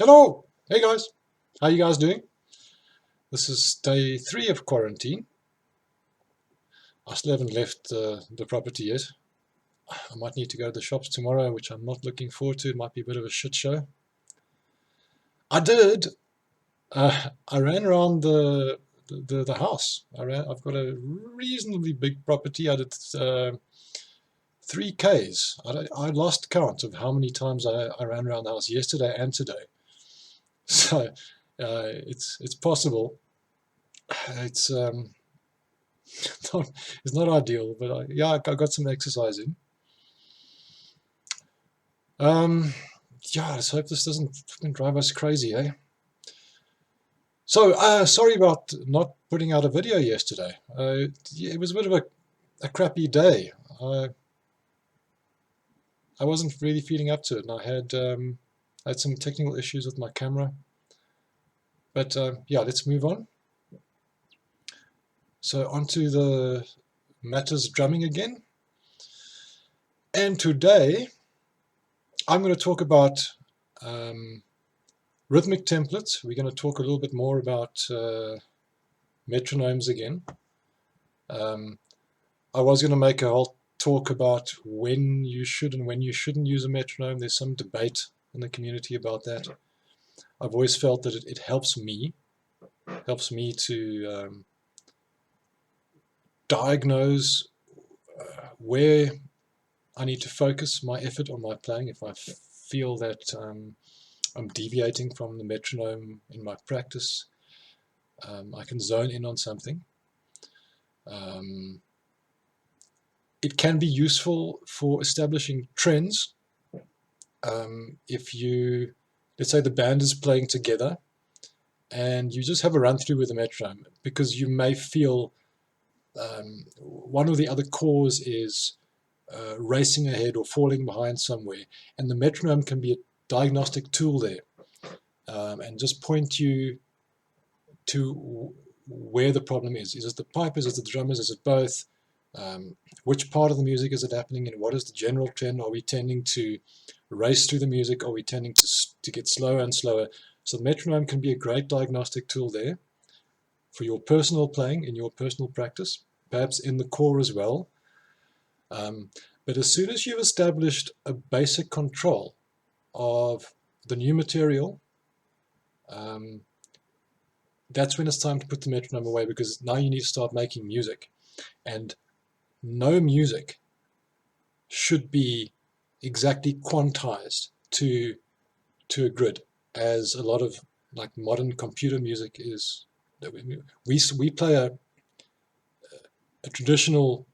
Hello! Hey guys! How you guys doing? This is day 3 of quarantine. I still haven't left the property yet. I might need to go to the shops tomorrow, which I'm not looking forward to. It might be a bit of a shit show. I did. I ran around the house. I've got a reasonably big property. I did 3Ks. I lost count of how many times I ran around the house yesterday and today. So it's possible. It's it's not ideal, but yeah, I got some exercise in. Yeah, let's hope this doesn't fucking drive us crazy, eh? So, sorry about not putting out a video yesterday. It was a bit of a crappy day. I wasn't really feeling up to it, and I had some technical issues with my camera. But yeah, let's move on. So onto the matters drumming again. And today I'm going to talk about rhythmic templates. We're going to talk a little bit more about metronomes again. I was going to make a whole talk about when you should and when you shouldn't use a metronome. There's some debate in the community about that. I've always felt that it helps me to diagnose where I need to focus my effort on my playing. If I feel that I'm deviating from the metronome in my practice, I can zone in on something. It can be useful for establishing trends. If you, let's say the band is playing together and you just have a run through with the metronome, because you may feel one or the other cause is racing ahead or falling behind somewhere, and the metronome can be a diagnostic tool there, and just point you to where the problem is. Is it the pipers, is it the drummers, is it both? Which part of the music is it happening in? What is the general trend? Are we tending to race through the music? Are we tending to get slower and slower? So the metronome can be a great diagnostic tool there for your personal playing, in your personal practice, perhaps in the core as well. But as soon as you've established a basic control of the new material, that's when it's time to put the metronome away, because now you need to start making music. And no music should be exactly quantized to a grid, as a lot of like modern computer music is. We play a traditional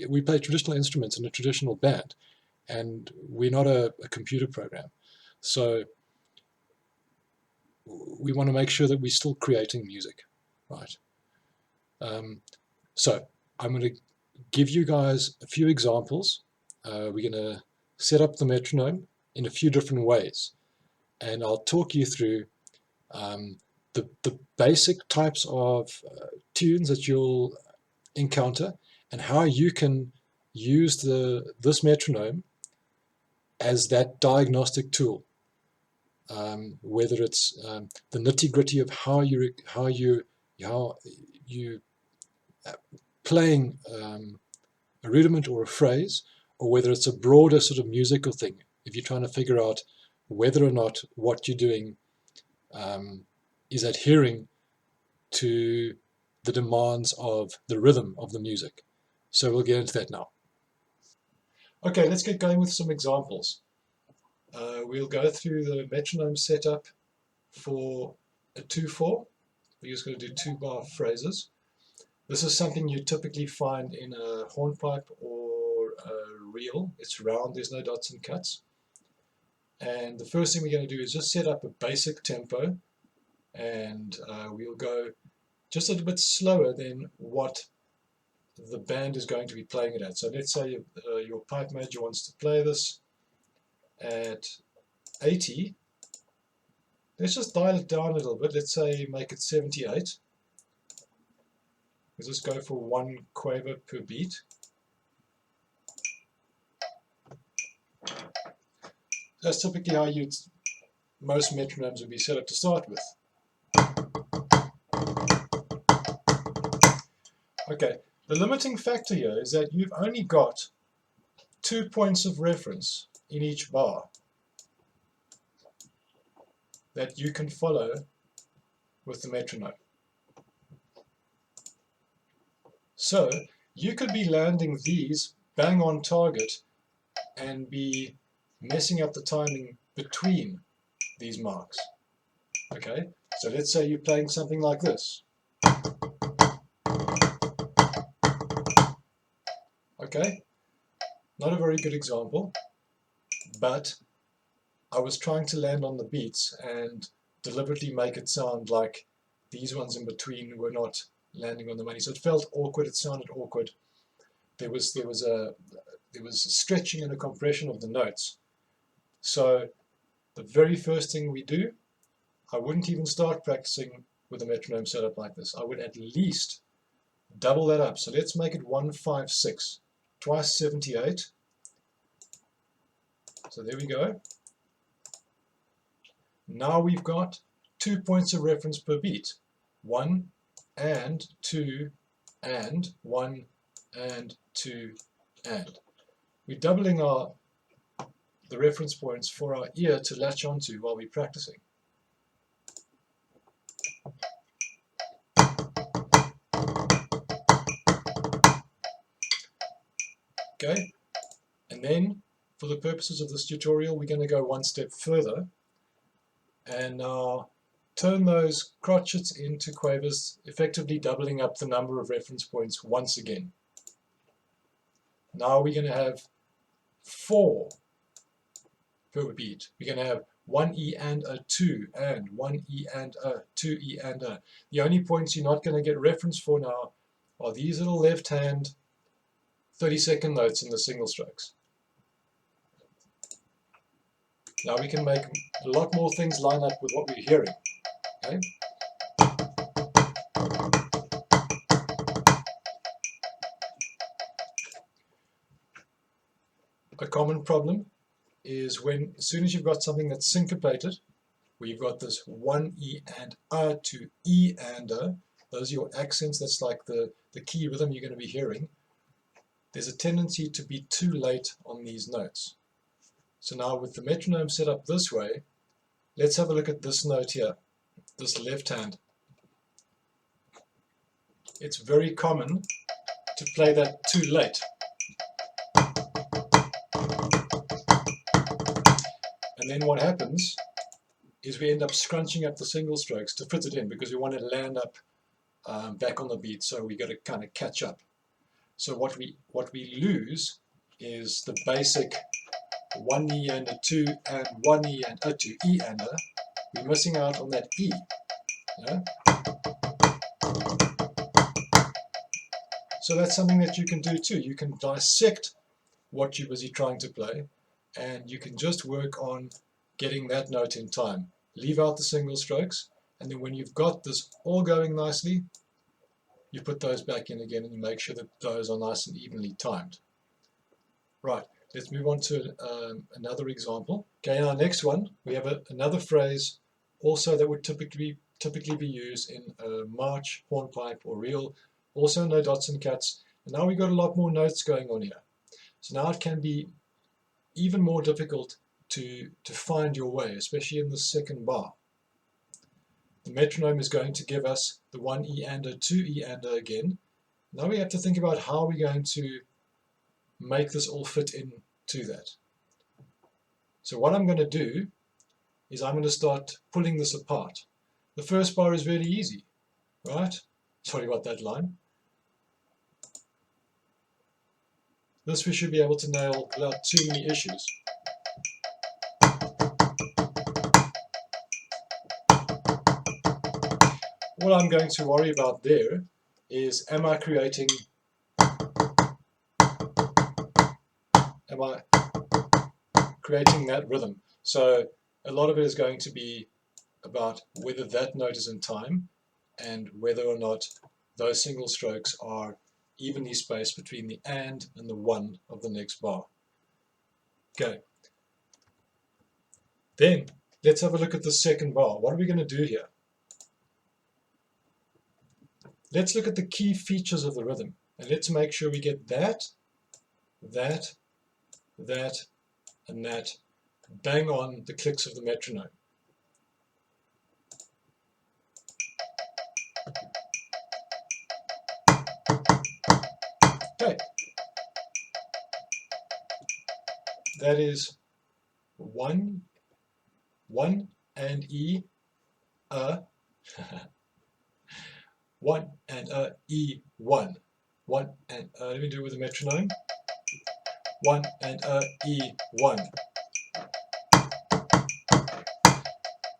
we play traditional instruments in a traditional band, and we're not a computer program, so we want to make sure that we're still creating music, right? So I'm going to give you guys a few examples. We're going to set up the metronome in a few different ways, and I'll talk you through the basic types of tunes that you'll encounter, and how you can use this metronome as that diagnostic tool. Whether it's the nitty-gritty of how you playing a rudiment or a phrase, or whether it's a broader sort of musical thing, if you're trying to figure out whether or not what you're doing is adhering to the demands of the rhythm of the music. So we'll get into that now. Okay, let's get going with some examples. We'll go through the metronome setup for a 2/4. We're just going to do 2-bar phrases. This is something you typically find in a hornpipe or a reel. It's round, there's no dots and cuts. And the first thing we're going to do is just set up a basic tempo, and we'll go just a little bit slower than what the band is going to be playing it at. So let's say your pipe major wants to play this at 80. Let's just dial it down a little bit. Let's say make it 78. Let's just go for 1 quaver per beat. that's typically how most metronomes would be set up to start with. Okay, the limiting factor here is that you've only got 2 points of reference in each bar that you can follow with the metronome. So you could be landing these bang on target and be messing up the timing between these marks. Okay, so let's say you're playing something like this. Okay, not a very good example, but I was trying to land on the beats and deliberately make it sound like these ones in between were not landing on the money. So it felt awkward, it sounded awkward. There was a stretching and a compression of the notes. So the very first thing we do, I wouldn't even start practicing with a metronome setup like this. I would at least double that up. So let's make it 156, twice 78. So there we go. Now we've got 2 points of reference per beat. 1 and 2 and 1 and 2 and. We're doubling the reference points for our ear to latch onto while we're practicing. Okay, and then for the purposes of this tutorial we're going to go one step further and now turn those crotchets into quavers, effectively doubling up the number of reference points once again. Now we're going to have 4 per beat. We're going to have 1 E and a 2 and 1 E and a 2 E and a. The only points you're not going to get reference for now are these little left hand 30-second notes in the single strokes. Now we can make a lot more things line up with what we're hearing. Okay? A common problem is when, as soon as you've got something that's syncopated, where you've got this 1 E and a to E and a, those are your accents, that's like the key rhythm you're going to be hearing. There's a tendency to be too late on these notes. So now with the metronome set up this way, let's have a look at this note here, this left hand. It's very common to play that too late. And then what happens is we end up scrunching up the single strokes to fit it in because we want to land up back on the beat, so we got to kind of catch up. So what we lose is the basic 1 E and a 2 and 1 E and a 2 E and a. We're missing out on that E. Yeah? So that's something that you can do too. You can dissect what you're busy trying to play, and you can just work on getting that note in time. Leave out the single strokes, and then when you've got this all going nicely, you put those back in again and you make sure that those are nice and evenly timed. Right, let's move on to another example. Okay, in our next one, we have another phrase also that would typically be used in a march, hornpipe, or reel. Also no dots and cats. And now we've got a lot more notes going on here. So now it can be even more difficult to find your way, especially in the second bar. The metronome is going to give us the 1 E and a 2 E and a again. Now we have to think about how we're going to make this all fit into that. So what I'm going to do is I'm going to start pulling this apart. The first bar is really easy, right? Sorry about that line. This we should be able to nail without too many issues. What I'm going to worry about there is, am I creating that rhythm? So a lot of it is going to be about whether that note is in time and whether or not those single strokes are evenly spaced between the and the 1 of the next bar. Okay. Then let's have a look at the second bar. What are we going to do here? Let's look at the key features of the rhythm, and let's make sure we get that, that, that, and that bang on the clicks of the metronome. Okay, that is 1, 1 and E, 1 and E, 1, 1 and let me do it with the metronome. 1 and E, 1.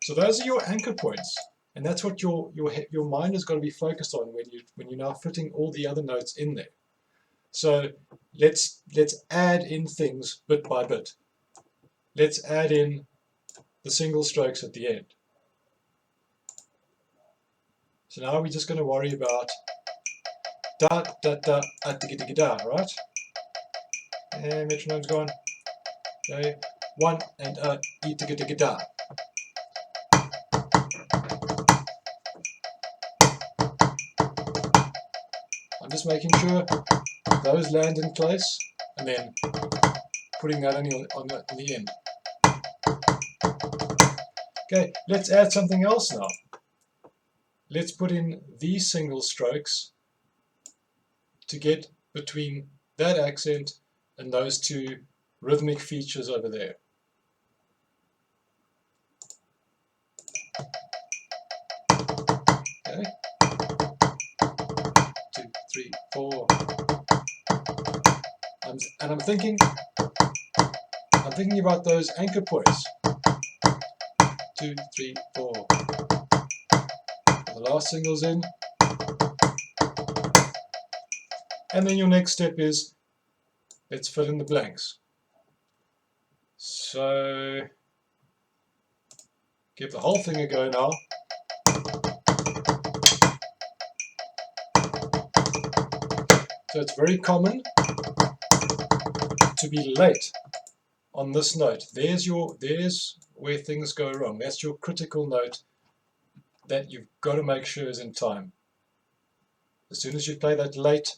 So those are your anchor points, and that's what your mind has got to be focused on when you're now fitting all the other notes in there. So let's add in things bit by bit. Let's add in the single strokes at the end. So now we're just going to worry about da da da digga digga da, right? And metronome's gone. Okay, 1 and E digga digga da. I'm just making sure those land in place, and then putting that on the end. Okay, let's add something else now. Let's put in these single strokes to get between that accent and those two rhythmic features over there. Okay. 2, 3, 4. I'm thinking about those anchor points. 2, 3, 4. The last single's in. And then your next step is, let's fill in the blanks. So give the whole thing a go now. So it's very common to be late on this note. There's where things go wrong. That's your critical note that you've got to make sure is in time. As soon as you play that late,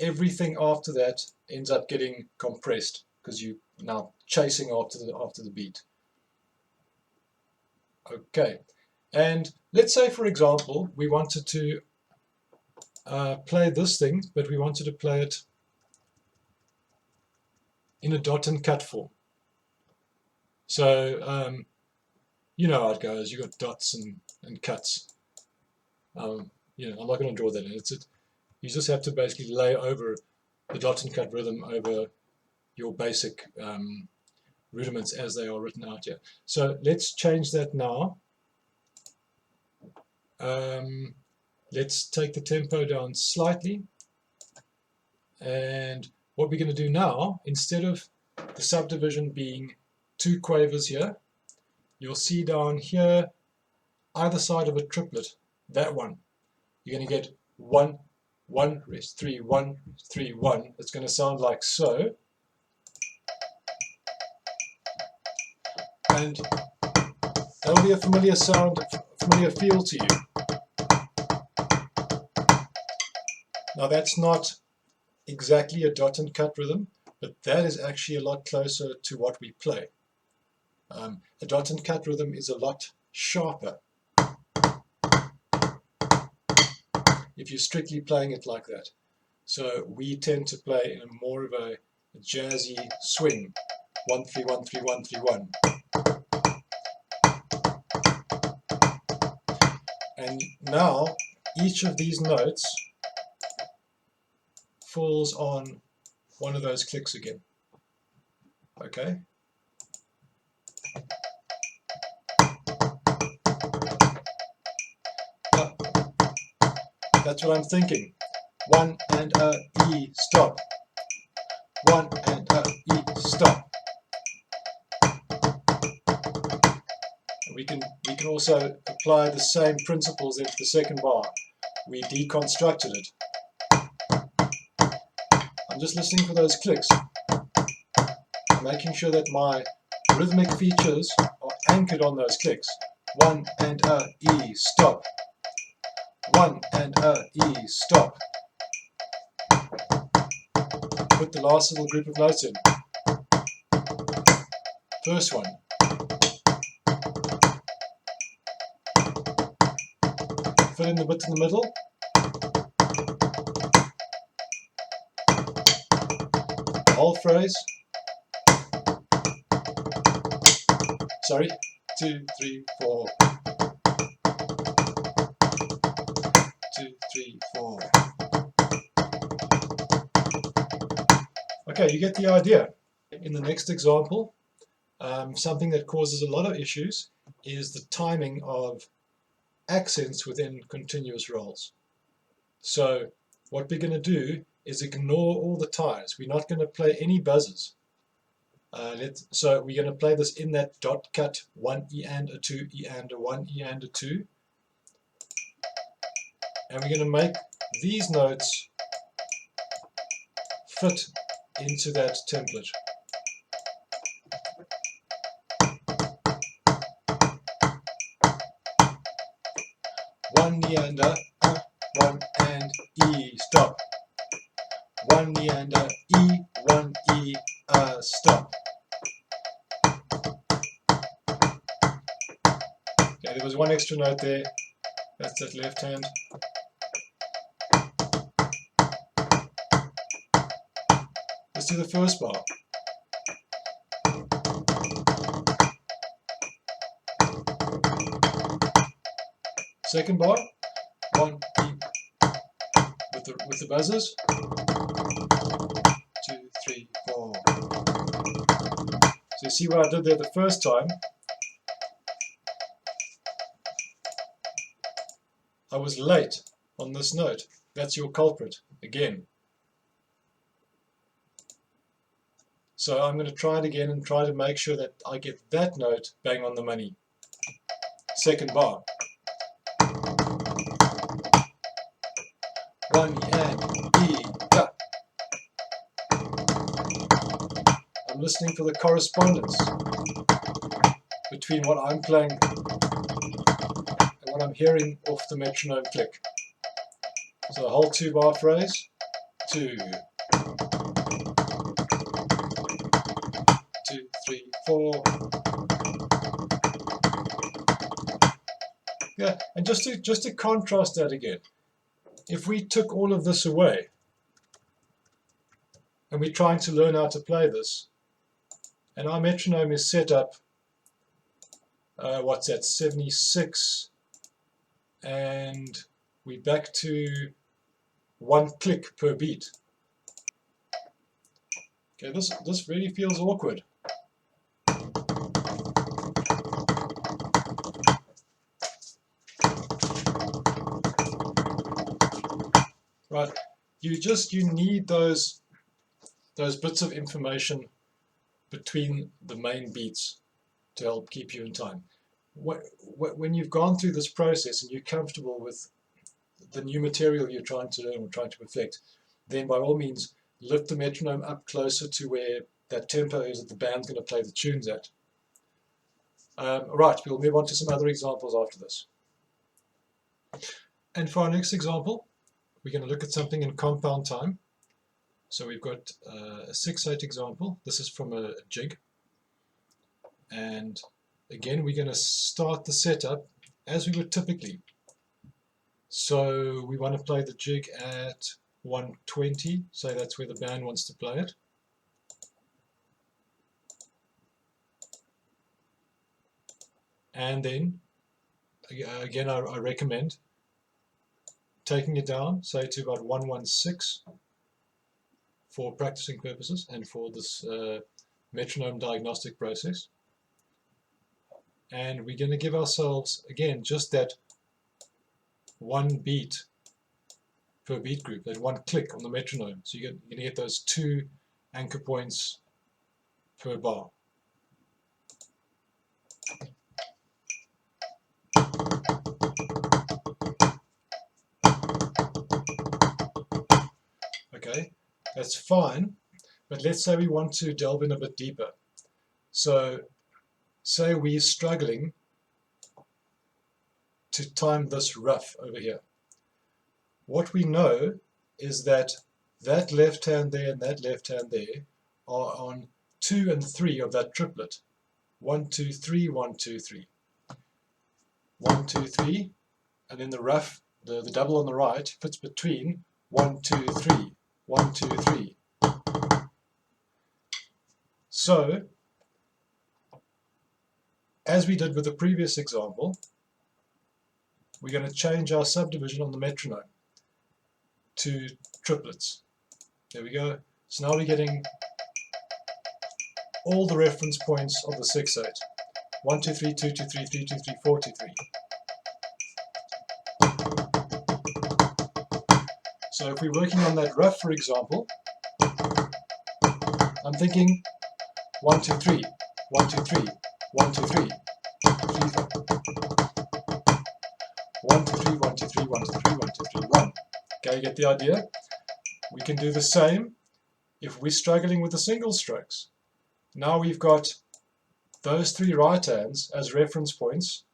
everything after that ends up getting compressed because you're now chasing after the beat. Okay, and let's say, for example, we wanted to play this thing, but we wanted to play it in a dot and cut form. So you know how it goes. You've got dots and cuts. You know, I'm not going to draw that in. You just have to basically lay over the dot and cut rhythm over your basic rudiments as they are written out here. So let's change that now. Let's take the tempo down slightly. And what we're going to do now, instead of the subdivision being 2 quavers here, you'll see down here, either side of a triplet, that one, you're going to get 1, 1, rest 3, 1, 3, 1. It's going to sound like so. And that'll be a familiar sound, familiar feel to you. Now that's not exactly a dot and cut rhythm, but that is actually a lot closer to what we play. A dot and cut rhythm is a lot sharper if you're strictly playing it like that. So we tend to play in a more of a jazzy swing, 1 3 1 3 1 3 1. And now each of these notes falls on one of those clicks again. Okay? That's what I'm thinking. 1 and E, stop. 1 and E, stop. We can also apply the same principles into the second bar. We deconstructed it. I'm just listening for those clicks. I'm making sure that my rhythmic features are anchored on those clicks. 1 and a E, stop. 1 and a E, stop. Put the last little group of notes in. First one. Fill in the bit in the middle. The whole phrase. Sorry. 2, 3, 4. 2, 3, 4. Okay, you get the idea. In the next example, something that causes a lot of issues is the timing of accents within continuous rolls. So what we're going to do is ignore all the ties. We're not going to play any buzzers. So we're going to play this in that dot cut, 1 E and a 2 E and a 1 E and a 2. And we're going to make these notes fit into that template. One E and a, 1 and E, stop. 1 E and a E, 1 E, stop. Okay, there was one extra note there. That's that left hand. Let's do the first bar. Second bar, 1 E with the buzzers. 2, 3, 4. So you see what I did there the first time? I was late on this note. That's your culprit again. So I'm going to try it again and try to make sure that I get that note bang on the money. Second bar. 1 and E, da. I'm listening for the correspondence between what I'm playing and what I'm hearing off the metronome click. So the whole 2-bar phrase. 2, 2, 3, 4. Yeah, and just to contrast that again, if we took all of this away and we're trying to learn how to play this, and our metronome is set up, what's that, 76, and we're back to 1 click per beat. Okay, this really feels awkward. Right, you need those bits of information between the main beats to help keep you in time. When you've gone through this process and you're comfortable with the new material you're trying to learn or trying to perfect, then by all means lift the metronome up closer to where that tempo is that the band's going to play the tunes at. Right, we'll move on to some other examples after this. And for our next example, we're going to look at something in compound time. So we've got a 6/8 example. This is from a jig. And again, we're going to start the setup as we would typically. So we want to play the jig at 120, so that's where the band wants to play it. And then, again, I recommend taking it down, say to about 116 for practicing purposes and for this metronome diagnostic process. And we're going to give ourselves, again, just that 1 beat per beat group, that 1 click on the metronome. So you're going to get those 2 anchor points per bar. Okay, that's fine, but let's say we want to delve in a bit deeper. So say we're struggling to time this rough over here. What we know is that that left hand there and that left hand there are on 2 and 3 of that triplet. 1, 2, 3, 1, 2, 3. 1, 2, 3, and then the rough, the double on the right fits between 1, 2, 3, 1, 2, 3. So, as we did with the previous example, we're going to change our subdivision on the metronome to triplets. There we go. So now we're getting all the reference points of the 6/8. 1, 2, 3, 2, 2, 3, 3, 2, 3, 4, 2, 3. So if we're working on that rough, for example, I'm thinking 1, 2, 3, 1, 2, 3, 1, 2, 3, 3, 4. 1, 2, 3, 1, 2, 3, 1, 2, 3, 1, 2, 3, 1. Okay, you get the idea? We can do the same if we're struggling with the single strokes. Now we've got those 3 right hands as reference points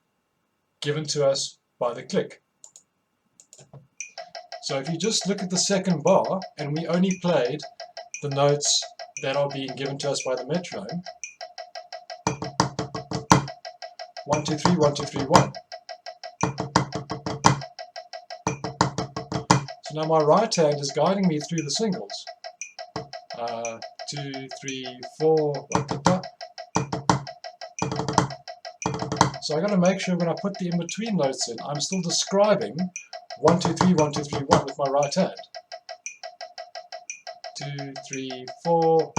given to us by the click. So if you just look at the second bar and we only played the notes that are being given to us by the metronome, 1, 2, 3, 1, 2, 3, 1. So now my right hand is guiding me through the singles. 2, 3, 4, so I got to make sure when I put the in-between notes in, I'm still describing 1, 2, 3, 1, 2, 3, 1 with my right hand. 2, 3, 4.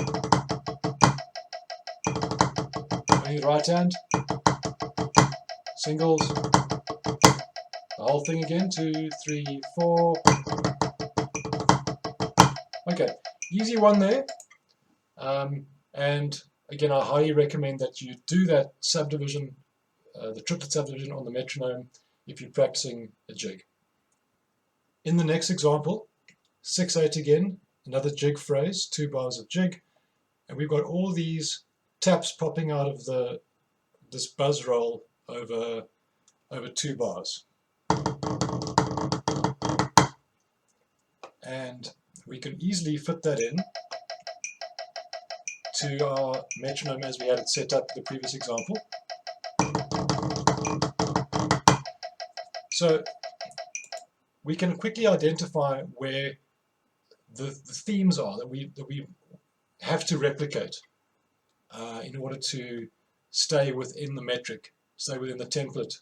Only the right hand. Singles. The whole thing again. 2, 3, 4. Okay, easy one there. And again, I highly recommend that you do that subdivision, the triplet subdivision on the metronome if you're practicing a jig. In the next example, 6/8 again, another jig phrase, 2 bars of jig, and we've got all these taps popping out of this buzz roll over 2 bars. And we can easily fit that in to our metronome as we had it set up in the previous example. So we can quickly identify where the themes are that we have to replicate in order to stay within the metric, stay within the template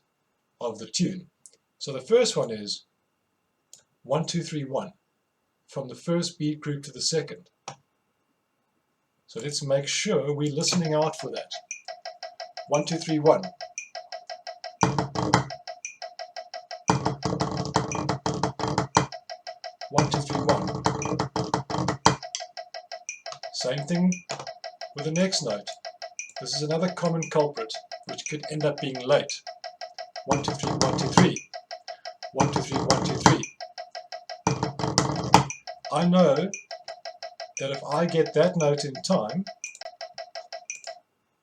of the tune. So the first one is 1, 2, 3, 1, from the first beat group to the second. So let's make sure we're listening out for that. 1, 2, 3, 1. 1, 2, 3, 1. Same thing with the next note. This is another common culprit, which could end up being late. 1, 2, 3, 1, 2, 3. 1, 2, 3, 1, 2, 3. I know that if I get that note in time,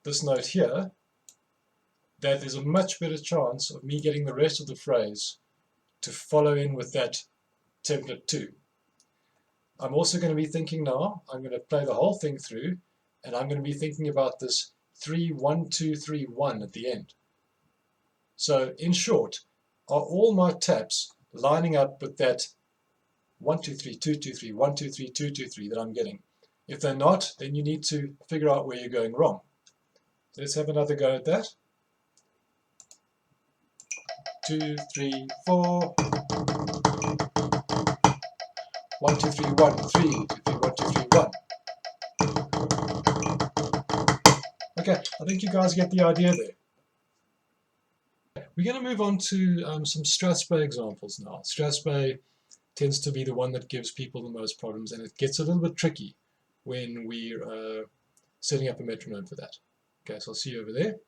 this note here, that there's a much better chance of me getting the rest of the phrase to follow in with that template too. I'm also going to be thinking now, I'm going to play the whole thing through, and I'm going to be thinking about this 3, 1, 2, 3, 1 at the end. So in short, are all my taps lining up with that 1, 2, 3, 2, 2, 3, 1, 2, 3, 2, 2, 3 that I'm getting? If they're not, then you need to figure out where you're going wrong. So let's have another go at that. 2, 3, 4. 1, 2, 3, 1, 3, 2, 3, 1, 2, 3, 1. Okay, I think you guys get the idea there. We're going to move on to some Strasbourg examples now. Strasbourg tends to be the one that gives people the most problems, and it gets a little bit tricky when we're setting up a metronome for that. Okay, so I'll see you over there.